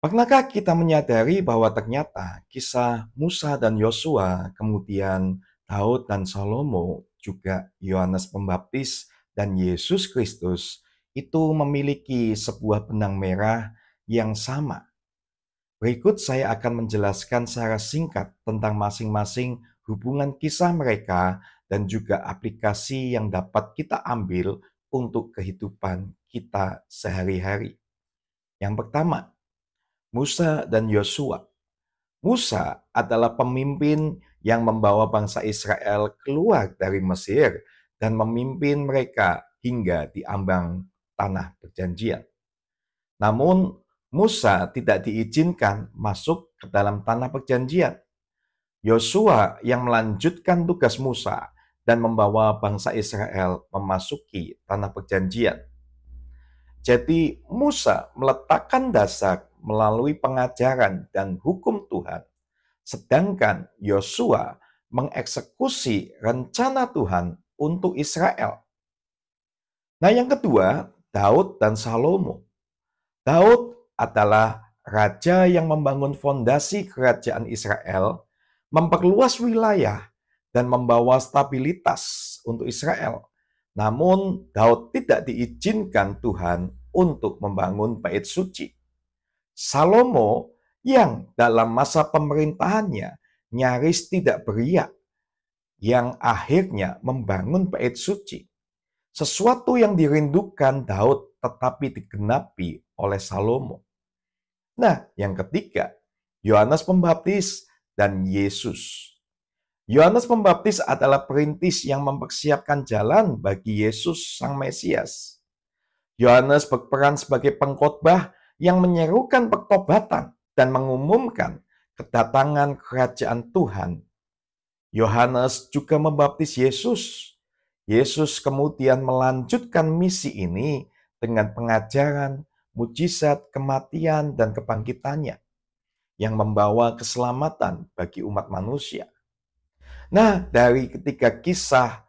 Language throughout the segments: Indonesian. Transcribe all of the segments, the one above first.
Pernahkah kita menyadari bahwa ternyata kisah Musa dan Yosua, kemudian Daud dan Salomo, juga Yohanes Pembaptis dan Yesus Kristus itu memiliki sebuah benang merah yang sama? Berikut saya akan menjelaskan secara singkat tentang masing-masing hubungan kisah mereka dan juga aplikasi yang dapat kita ambil untuk kehidupan kita sehari-hari. Yang pertama, Musa dan Yosua. Musa adalah pemimpin yang membawa bangsa Israel keluar dari Mesir dan memimpin mereka hingga di ambang tanah perjanjian. Namun, Musa tidak diizinkan masuk ke dalam tanah perjanjian. Yosua yang melanjutkan tugas Musa dan membawa bangsa Israel memasuki tanah perjanjian. Jadi, Musa meletakkan dasar melalui pengajaran dan hukum Tuhan, sedangkan Yosua mengeksekusi rencana Tuhan untuk Israel. Nah, yang kedua, Daud dan Salomo. Daud adalah raja yang membangun fondasi kerajaan Israel, memperluas wilayah, dan membawa stabilitas untuk Israel. Namun, Daud tidak diizinkan Tuhan untuk membangun bait suci. Salomo yang dalam masa pemerintahannya nyaris tidak beriak, yang akhirnya membangun bait suci. Sesuatu yang dirindukan Daud tetapi digenapi oleh Salomo. Nah, yang ketiga, Yohanes Pembaptis dan Yesus. Yohanes Pembaptis adalah perintis yang mempersiapkan jalan bagi Yesus Sang Mesias. Yohanes berperan sebagai pengkhotbah yang menyerukan pertobatan dan mengumumkan kedatangan kerajaan Tuhan. Yohanes juga membaptis Yesus. Yesus kemudian melanjutkan misi ini dengan pengajaran, mujizat, kematian, dan kebangkitannya yang membawa keselamatan bagi umat manusia. Nah, dari ketiga kisah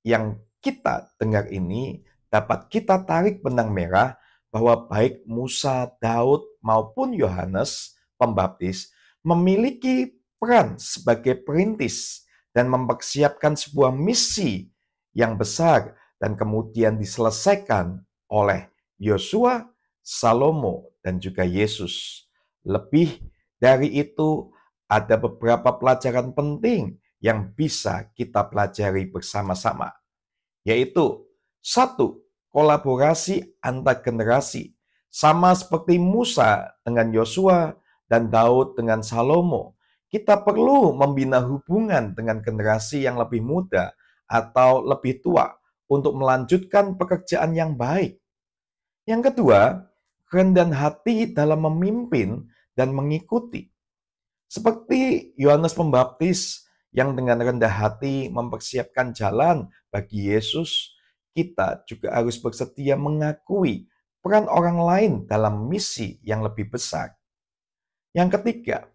yang kita dengar ini, dapat kita tarik benang merah bahwa baik Musa, Daud, maupun Yohanes Pembaptis memiliki peran sebagai perintis dan mempersiapkan sebuah misi yang besar dan kemudian diselesaikan oleh Yosua, Salomo, dan juga Yesus. Lebih dari itu, ada beberapa pelajaran penting yang bisa kita pelajari bersama-sama, yaitu satu, kolaborasi antar generasi. Sama seperti Musa dengan Yosua dan Daud dengan Salomo, kita perlu membina hubungan dengan generasi yang lebih muda atau lebih tua untuk melanjutkan pekerjaan yang baik. Yang kedua, kerendahan hati dalam memimpin dan mengikuti. Seperti Yohanes Pembaptis yang dengan rendah hati mempersiapkan jalan bagi Yesus, kita juga harus bersedia mengakui peran orang lain dalam misi yang lebih besar. Yang ketiga,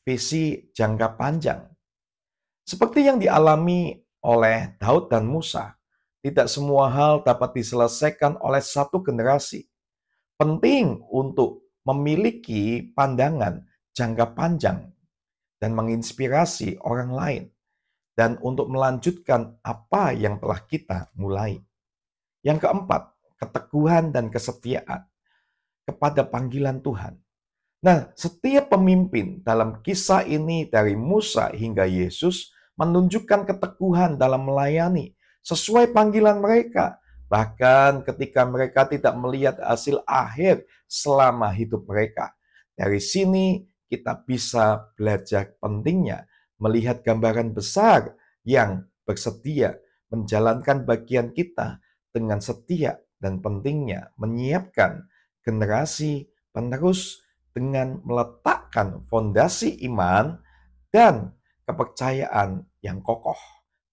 visi jangka panjang. Seperti yang dialami oleh Daud dan Musa, tidak semua hal dapat diselesaikan oleh satu generasi. Penting untuk memiliki pandangan jangka panjang dan menginspirasi orang lain, dan untuk melanjutkan apa yang telah kita mulai. Yang keempat, keteguhan dan kesetiaan kepada panggilan Tuhan. Nah, setiap pemimpin dalam kisah ini dari Musa hingga Yesus menunjukkan keteguhan dalam melayani sesuai panggilan mereka. Bahkan ketika mereka tidak melihat hasil akhir selama hidup mereka. Dari sini kita bisa belajar pentingnya melihat gambaran besar yang bersedia menjalankan bagian kita dengan setia, dan pentingnya menyiapkan generasi penerus dengan meletakkan fondasi iman dan kepercayaan yang kokoh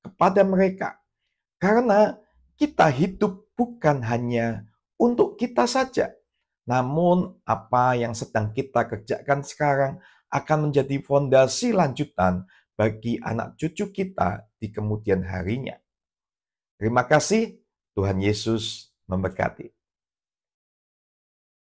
kepada mereka. Karena kita hidup bukan hanya untuk kita saja, namun apa yang sedang kita kerjakan sekarang akan menjadi fondasi lanjutan bagi anak cucu kita di kemudian harinya. Terima kasih, Tuhan Yesus memberkati.